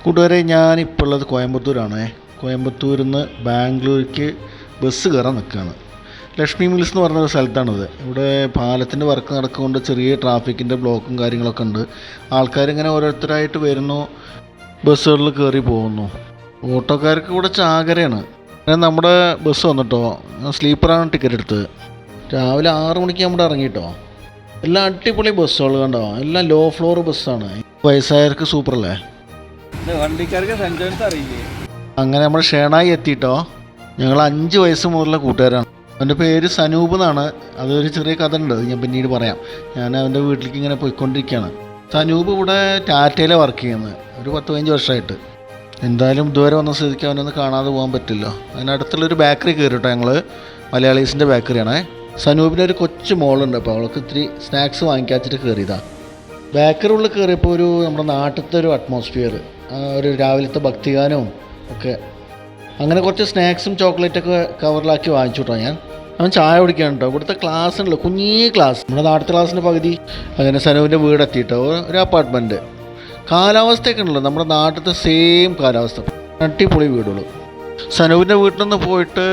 കൂട്ടുകാരെ, ഞാനിപ്പോൾ ഉള്ളത് കോയമ്പത്തൂരാണേ. കോയമ്പത്തൂരിൽ നിന്ന് ബാംഗ്ലൂർക്ക് ബസ് കയറാൻ നിൽക്കുകയാണ്. ലക്ഷ്മി മിൽസ് എന്ന് പറഞ്ഞൊരു സ്ഥലത്താണിത്. ഇവിടെ പാലത്തിൻ്റെ വർക്ക് നടക്കുകൊണ്ട് ചെറിയ ട്രാഫിക്കിൻ്റെ ബ്ലോക്കും കാര്യങ്ങളൊക്കെ ഉണ്ട്. ആൾക്കാരിങ്ങനെ ഓരോരുത്തരായിട്ട് വരുന്നു, ബസ്സുകളിൽ കയറി പോകുന്നു. ഓട്ടോക്കാർക്ക് ഇവിടെ ചാകരയാണ്. നമ്മുടെ ബസ് വന്നിട്ടോ, സ്ലീപ്പറാണ് ടിക്കറ്റ് എടുത്തത്. രാവിലെ 6 മണിക്ക് നമ്മുടെ ഇറങ്ങിയിട്ടോ. എല്ലാം അടിപൊളി ബസ്സുകൾ കണ്ടോ, എല്ലാം ലോ ഫ്ലോർ ബസ്സാണ്. വയസ്സായവർക്ക് സൂപ്പറല്ലേ. വണ്ടിക്കാർക്ക് സെൻറ്റൻസ് അറിയില്ലേ. അങ്ങനെ നമ്മൾ ഷേണായി എത്തിയിട്ടോ. ഞങ്ങൾ 5 വയസ്സ് മുതലുള്ള കൂട്ടുകാരാണ്. അവൻ്റെ പേര് സനൂപ് എന്നാണ്. അതൊരു ചെറിയ കഥ ഉണ്ട്, ഞാൻ പിന്നീട് പറയാം. ഞാൻ അവൻ്റെ വീട്ടിലേക്ക് ഇങ്ങനെ പോയിക്കൊണ്ടിരിക്കുകയാണ്. സനൂപ് ഇവിടെ ടാറ്റയിലെ വർക്ക് ചെയ്യുന്നത്, ഒരു 10-15 വർഷമായിട്ട്. എന്തായാലും ഇതുവരെ വന്ന സ്ഥിതിക്ക് അവനൊന്ന് കാണാതെ പോകാൻ പറ്റില്ലോ. അതിനടുത്തുള്ളൊരു ബേക്കറി കയറി കേട്ടോ. ഞങ്ങൾ മലയാളീസിൻ്റെ ബേക്കറിയാണേ. സനൂപിൻ്റെ ഒരു കൊച്ചു മോളുണ്ട്, അപ്പോൾ അവൾക്ക് ഇത്തിരി സ്നാക്സ് വാങ്ങിക്കാച്ചിട്ട് കയറിയതാണ്. ബേക്കറി ഉള്ളിൽ കയറിയപ്പോൾ ഒരു നമ്മുടെ നാട്ടിലത്തെ ഒരു അറ്റ്മോസ്ഫിയർ, ഒരു രാവിലത്തെ ഭക്തിഗാനവും ഒക്കെ. അങ്ങനെ കുറച്ച് സ്നാക്സും ചോക്ലേറ്റൊക്കെ കവറിലാക്കി വാങ്ങിച്ചു കേട്ടോ. അവൻ ചായ കുടിക്കാൻ കേട്ടോ. ഇവിടുത്തെ ക്ലാസ് ഉണ്ടല്ലോ, കുഞ്ഞീ ക്ലാസ്, നമ്മുടെ നാട്ടിലത്തെ ക്ലാസ്സിൻ്റെ പകുതി. അങ്ങനെ സനുവിൻ്റെ വീടെത്തിയിട്ടോ, ഒരു അപ്പാർട്ട്മെൻറ്റ്. കാലാവസ്ഥയൊക്കെ ഉണ്ടല്ലോ നമ്മുടെ നാട്ടിലത്തെ സെയിം കാലാവസ്ഥ, അടിപൊളി വീടുകൾ. സനുവിൻ്റെ വീട്ടിൽ നിന്ന് പോയിട്ട്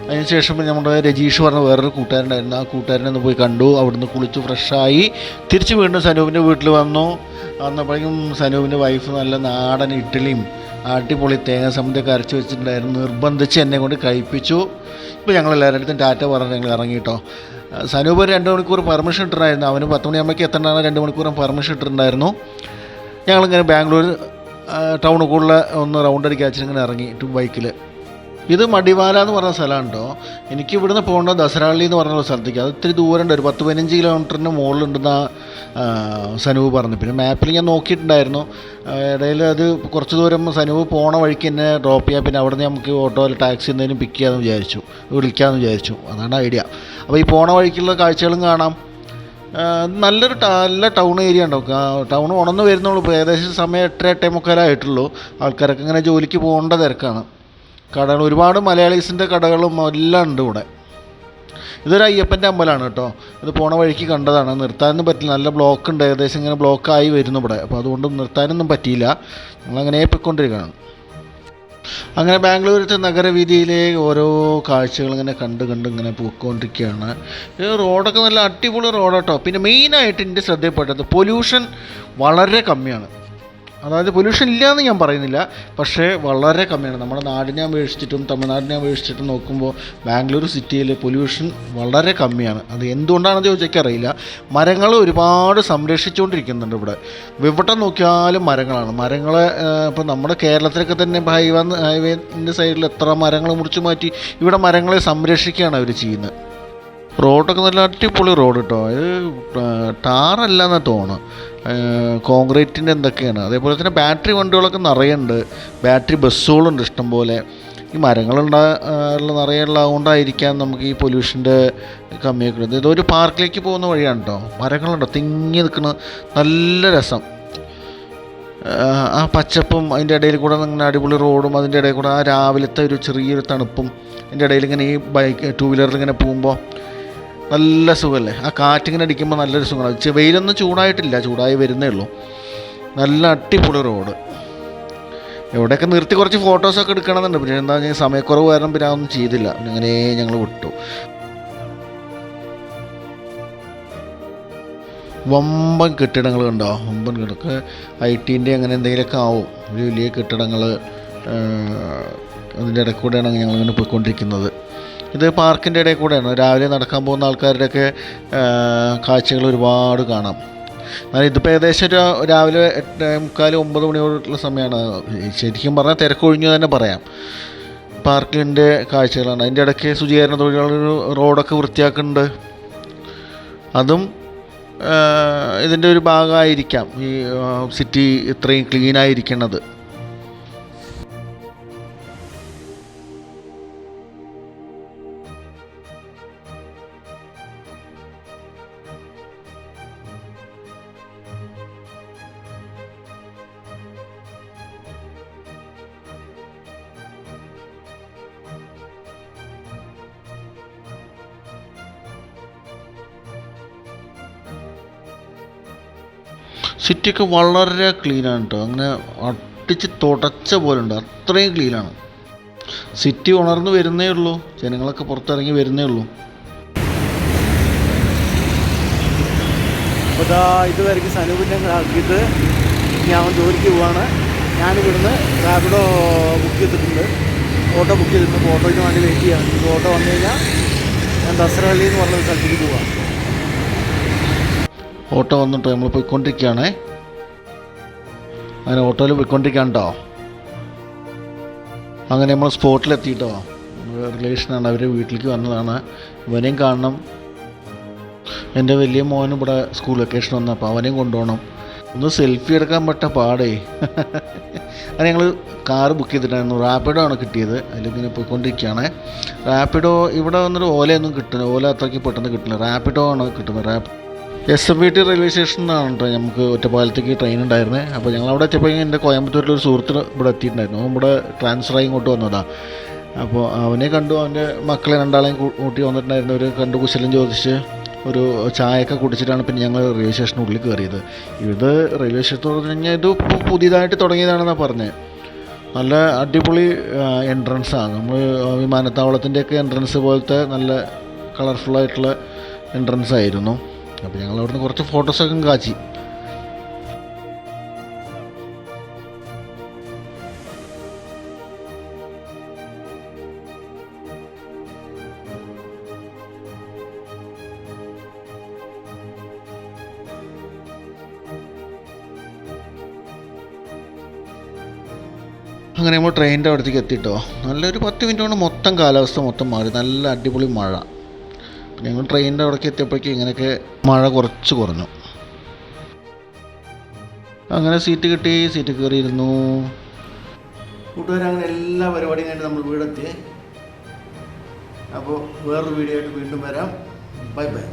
അതിന് ശേഷം നമ്മുടെ രജീഷ് പറഞ്ഞ വേറൊരു കൂട്ടുകാരുണ്ടായിരുന്നു. ആ കൂട്ടുകാരനെ ഒന്ന് പോയി കണ്ടു. അവിടുന്ന് കുളിച്ചു ഫ്രഷായി തിരിച്ച് വീണ്ടും സനുവിൻ്റെ വീട്ടിൽ വന്നു. വന്നപ്പോഴേക്കും സനുവിൻ്റെ വൈഫ് നല്ല നാടൻ ഇഡ്ഡലിയും അടിപൊളി തേങ്ങ സമ്മതിയൊക്കെ അരച്ച് വെച്ചിട്ടുണ്ടായിരുന്നു. നിർബന്ധിച്ച് എന്നെ കൊണ്ട് കഴിപ്പിച്ചു. ഇപ്പോൾ ഞങ്ങളെല്ലാവരുടെ അടുത്തും ടാറ്റ പറഞ്ഞ് ഞങ്ങൾ ഇറങ്ങിയിട്ടോ. സനൂപ് 2 മണിക്കൂർ പെർമിഷൻ ഇട്ടിട്ടുണ്ടായിരുന്നു. അവന് 10 മണിയാകുമ്പോഴേക്ക് എത്തേണ്ടതാണ്. 2 മണിക്കൂറും പെർമിഷൻ ഇട്ടിട്ടുണ്ടായിരുന്നു. ഞങ്ങളിങ്ങനെ ബാംഗ്ലൂർ ടൗണിൽ കൂടുതൽ ഒന്ന് റൗണ്ട് അടിക്കാച്ചിട്ട് ഇങ്ങനെ ഇറങ്ങി ബൈക്കിൽ. ഇത് മടിവാല എന്ന് പറഞ്ഞ സ്ഥലമാണ് കേട്ടോ. എനിക്ക് ഇവിടുന്ന് പോകേണ്ടത് ദസറാളി എന്ന് പറഞ്ഞ സ്ഥലത്തേക്ക്. അത് ഇത്തിരി ദൂരമുണ്ട്, ഒരു 10-15 കിലോമീറ്ററിന് മുകളിലുണ്ടെന്ന സനൂപ് പറഞ്ഞു. പിന്നെ മാപ്പിൽ ഞാൻ നോക്കിയിട്ടുണ്ടായിരുന്നു. ഇടയിൽ അത് കുറച്ച് ദൂരം സനൂപ് പോണ വഴിക്ക് എന്നെ ഡ്രോപ്പ് ചെയ്യാം. പിന്നെ അവിടെ നിന്ന് നമുക്ക് ഓട്ടോയിൽ ടാക്സി എന്തെങ്കിലും പിക്ക് ചെയ്യാമെന്ന് വിചാരിച്ചു, വിളിക്കാമെന്ന് വിചാരിച്ചു. അതാണ് ഐഡിയ. അപ്പോൾ ഈ പോണ വഴിക്കുള്ള കാഴ്ചകളും കാണാം. നല്ല ടൗൺ ഏരിയ ഉണ്ടാവും. ടൗൺ ഉണർന്ന് വരുന്നുള്ളൂ. ഇപ്പോൾ ഏകദേശം സമയം 8-8:45 ആയിട്ടുള്ളൂ. ആൾക്കാരൊക്കെ ഇങ്ങനെ ജോലിക്ക് പോകേണ്ട തിരക്കാണ്. കടകൾ, ഒരുപാട് മലയാളീസിൻ്റെ കടകളും എല്ലാം ഉണ്ട് ഇവിടെ. ഇതൊരു അയ്യപ്പൻ്റെ അമ്പലമാണ് കേട്ടോ. ഇത് പോണ വഴിക്ക് കണ്ടതാണ്. നിർത്താനൊന്നും പറ്റില്ല, നല്ല ബ്ലോക്ക് ഉണ്ട്. ഏകദേശം ഇങ്ങനെ ബ്ലോക്കായി വരുന്നു ഇവിടെ. അപ്പോൾ അതുകൊണ്ട് നിർത്താനൊന്നും പറ്റിയില്ല. ഞങ്ങളങ്ങനെ പോയിക്കൊണ്ടിരിക്കുകയാണ്. അങ്ങനെ ബാംഗ്ലൂരിലത്തെ നഗരവീതിയിലെ ഓരോ കാഴ്ചകൾ ഇങ്ങനെ കണ്ട് ഇങ്ങനെ പോയിക്കൊണ്ടിരിക്കുകയാണ്. റോഡൊക്കെ നല്ല അടിപൊളി റോഡാട്ടോ. പിന്നെ മെയിനായിട്ട് എൻ്റെ ശ്രദ്ധയിൽപ്പെട്ടത് പൊല്യൂഷൻ വളരെ കമ്മിയാണ്. അതായത് പൊല്യൂഷൻ ഇല്ലയെന്ന് ഞാൻ പറയുന്നില്ല, പക്ഷേ വളരെ കമ്മിയാണ്. നമ്മുടെ നാടിനെ അപേക്ഷിച്ചിട്ടും തമിഴ്നാടിനെ അപേക്ഷിച്ചിട്ടും നോക്കുമ്പോൾ ബാംഗ്ലൂർ സിറ്റിയിൽ പൊല്യൂഷൻ വളരെ കമ്മിയാണ്. അത് എന്തുകൊണ്ടാണെന്ന് ചോദിച്ചാൽ അറിയില്ല. മരങ്ങൾ ഒരുപാട് സംരക്ഷിച്ചുകൊണ്ടിരിക്കുന്നുണ്ട് ഇവിടെ. എവിടെ നോക്കിയാലും മരങ്ങളാണ്. മരങ്ങൾ ഇപ്പോൾ നമ്മുടെ കേരളത്തിലൊക്കെ തന്നെ ഹൈവേൻ്റെ സൈഡിൽ എത്ര മരങ്ങൾ മുറിച്ചു മാറ്റി ഇവിടെ മരങ്ങളെ സംരക്ഷിക്കുകയാണ് അവർ ചെയ്യുന്നത്. റോഡൊക്കെ നല്ല അടിപൊളി റോഡ് കേട്ടോ. ഇത് ടാറല്ല എന്നാണ് തോന്നുന്നത്, കോൺക്രീറ്റിൻ്റെ എന്തൊക്കെയാണ്. അതേപോലെ തന്നെ ബാറ്ററി വണ്ടികളൊക്കെ നിറയുണ്ട്, ബാറ്ററി ബസ്സുകളുണ്ട് ഇഷ്ടംപോലെ. ഈ നിറയെ ഉള്ളതുകൊണ്ടായിരിക്കാം നമുക്ക് ഈ പൊല്യൂഷൻ്റെ കമ്മിയൊക്കെ ഉള്ളത്. ഇതൊരു പാർക്കിലേക്ക് പോകുന്ന വഴിയാണ് കേട്ടോ. മരങ്ങളുണ്ടോ തിങ്ങി നിൽക്കുന്ന, നല്ല രസം. ആ പച്ചപ്പും അതിൻ്റെ ഇടയിൽ കൂടെ ഇങ്ങനെ അടിപൊളി റോഡും അതിൻ്റെ ഇടയിൽ കൂടെ ആ രാവിലത്തെ ഒരു ചെറിയൊരു തണുപ്പും അതിൻ്റെ ഇടയിൽ ഇങ്ങനെ ഈ ബൈക്ക് 2 വീലറിൽ ഇങ്ങനെ പോകുമ്പോൾ നല്ല സുഖമല്ലേ. ആ കാറ്റിങ്ങനെ അടിക്കുമ്പോൾ നല്ലൊരു സുഖമാണ്. വെയിലൊന്നും ചൂടായിട്ടില്ല, ചൂടായി വരുന്നേ ഉള്ളൂ. നല്ല അടിപൊളി റോഡ്. എവിടെയൊക്കെ നിർത്തി കുറച്ച് ഫോട്ടോസൊക്കെ എടുക്കണമെന്നുണ്ട്. പിന്നെ എന്താ പറഞ്ഞാൽ സമയക്കുറവ് കാരണം പിന്നെ അതൊന്നും ചെയ്തില്ല. അങ്ങനെ ഞങ്ങൾ വിട്ടു. വമ്പൻ കെട്ടിടങ്ങൾ കണ്ടോ, വമ്പൻ കിടക്ക് IT-ൻ്റെ അങ്ങനെ എന്തെങ്കിലുമൊക്കെ ആവും. വലിയ കെട്ടിടങ്ങൾ അതിൻ്റെ ഇടയിൽ കൂടെയാണ് ഞങ്ങളിങ്ങനെ പോയിക്കൊണ്ടിരിക്കുന്നത്. ഇത് പാർക്കിൻ്റെ ഇടയിൽ കൂടെയാണ്. രാവിലെ നടക്കാൻ പോകുന്ന ആൾക്കാരുടെയൊക്കെ കാഴ്ചകൾ ഒരുപാട് കാണാം. എന്നാൽ ഇതിപ്പോൾ ഏകദേശം ഒരു രാവിലെ 8:45-9 മണിയോടുള്ള സമയമാണ്. ശരിക്കും പറഞ്ഞാൽ തിരക്കൊഴിഞ്ഞു തന്നെ പറയാം. പാർക്കിൻ്റെ കാഴ്ചകളാണ്. അതിൻ്റെ ഇടയ്ക്ക് ശുചീകരണ തൊഴിലാളികൾ റോഡൊക്കെ വൃത്തിയാക്കുന്നുണ്ട്. അതും ഇതിൻ്റെ ഒരു ഭാഗമായിരിക്കാം ഈ സിറ്റി ഇത്രയും ക്ലീനായിരിക്കുന്നത്. സിറ്റിയൊക്കെ വളരെ ക്ലീനാണ് കേട്ടോ. അങ്ങനെ ഒട്ടിച്ച് തുടച്ച പോലെ ഉണ്ട്, അത്രയും ക്ലീനാണ്. സിറ്റി ഉണർന്നു വരുന്നേ ഉള്ളൂ, ജനങ്ങളൊക്കെ പുറത്തിറങ്ങി വരുന്നേ ഉള്ളൂ. അപ്പോൾ ഇതുവരെയ്ക്ക് സനൂപിനെ ആക്കിയിട്ട് ഞാൻ ജോലിക്ക് പോവാണ്. ഞാനിവിടുന്ന് റാപ്പിഡോ ബുക്ക് ചെയ്തിട്ടുണ്ട്, ഓട്ടോ ബുക്ക് ചെയ്തിട്ടുണ്ട്. അപ്പോൾ ഓട്ടോയ്ക്ക് വേണ്ടി വെയിറ്റ് ചെയ്യാം. ഇപ്പോൾ ഓട്ടോ വന്നു കഴിഞ്ഞാൽ ഞാൻ ദസറഹള്ളി എന്ന് പറഞ്ഞ സ്ഥലത്തേക്ക് പോവാം. ഓട്ടോ വന്നിട്ട് നമ്മൾ പോയിക്കൊണ്ടിരിക്കുകയാണേ. അങ്ങനെ ഓട്ടോയിൽ പോയിക്കൊണ്ടിരിക്കുകയാണ് കേട്ടോ. അങ്ങനെ നമ്മൾ സ്പോട്ടിലെത്തിയിട്ടോ. റിലേഷനാണ്, അവർ വീട്ടിലേക്ക് വന്നതാണ്. ഇവനെയും കാണണം. എൻ്റെ വലിയ മോനും ഇവിടെ സ്കൂൾ വെക്കേഷൻ വന്നു, അപ്പോൾ അവനെയും കൊണ്ടുപോകണം. ഒന്ന് സെൽഫി എടുക്കാൻ പറ്റ പാടേ. അങ്ങനെ ഞങ്ങൾ കാറ് ബുക്ക് ചെയ്തിട്ടായിരുന്നു. റാപ്പിഡോ ആണ് കിട്ടിയത്. അതിലിങ്ങനെ പോയിക്കൊണ്ടിരിക്കുകയാണ്. റാപ്പിഡോ ഇവിടെ വന്നിട്ട് ഓലയൊന്നും കിട്ടുന്നില്ല, ഓല അത്രയ്ക്ക് പെട്ടെന്ന് കിട്ടില്ല. റാപ്പിഡോ ആണ് കിട്ടുന്നത്. SMBT റെയിൽവേ സ്റ്റേഷനിൽ നിന്നാണ് കേട്ടോ നമുക്ക് ഒറ്റപ്പാലത്തേക്ക് ട്രെയിൻ ഉണ്ടായിരുന്നത്. അപ്പോൾ ഞങ്ങൾ അവിടെ എത്തിയപ്പോഴേക്കും എൻ്റെ കോയമ്പത്തൂരിലൊരു സുഹൃത്ത് ഇവിടെ എത്തിയിട്ടുണ്ടായിരുന്നു. അവൻ ഇവിടെ ട്രാൻസ്ഫറായി ഇങ്ങോട്ട് വന്നതാണ്. അപ്പോൾ അവനെ കണ്ടു, അവൻ്റെ മക്കളെ രണ്ടാളെയും കൂട്ടി വന്നിട്ടുണ്ടായിരുന്നു. ഒരു കണ്ടു കുശലം ചോദിച്ച് ഒരു ചായയൊക്കെ കുടിച്ചിട്ടാണ് പിന്നെ ഞങ്ങൾ റെയിൽവേ സ്റ്റേഷനുള്ളിൽ കയറിയത്. ഇത് റെയിൽവേ സ്റ്റേഷൻ എന്ന് പറഞ്ഞു കഴിഞ്ഞാൽ ഇത് പുതിയതായിട്ട് തുടങ്ങിയതാണെന്നാണ് പറഞ്ഞത്. നല്ല അടിപൊളി എൻട്രൻസാണ്. നമ്മൾ വിമാനത്താവളത്തിൻ്റെയൊക്കെ എൻട്രൻസ് പോലത്തെ നല്ല കളർഫുള്ളായിട്ടുള്ള എൻട്രൻസ് ആയിരുന്നു. അപ്പോൾ ഞങ്ങൾ അവിടുന്ന് കുറച്ച് ഫോട്ടോസൊക്കെ കാച്ചി. അങ്ങനെ നമ്മൾ ട്രെയിനിൻ്റെ അടുത്തേക്ക് എത്തിയിട്ടോ. നല്ലൊരു 10 മിനിറ്റ് കൊണ്ട് മൊത്തം കാലാവസ്ഥ മൊത്തം മാറി. നല്ല അടിപൊളി മഴ. ഞങ്ങൾ ട്രെയിനിൻ്റെ അവിടേക്ക് എത്തിയപ്പോഴേക്കും ഇങ്ങനെയൊക്കെ മഴ കുറച്ച് കുറഞ്ഞു. അങ്ങനെ സീറ്റ് കിട്ടി, സീറ്റ് കയറിയിരുന്നു. കൂട്ടുകാർ അങ്ങനെ എല്ലാ പരിപാടിയും കഴിഞ്ഞ് നമ്മൾ വീടെത്തി. അപ്പോൾ വേറൊരു വീഡിയോ ആയിട്ട് വീണ്ടും വരാം. Bye bye.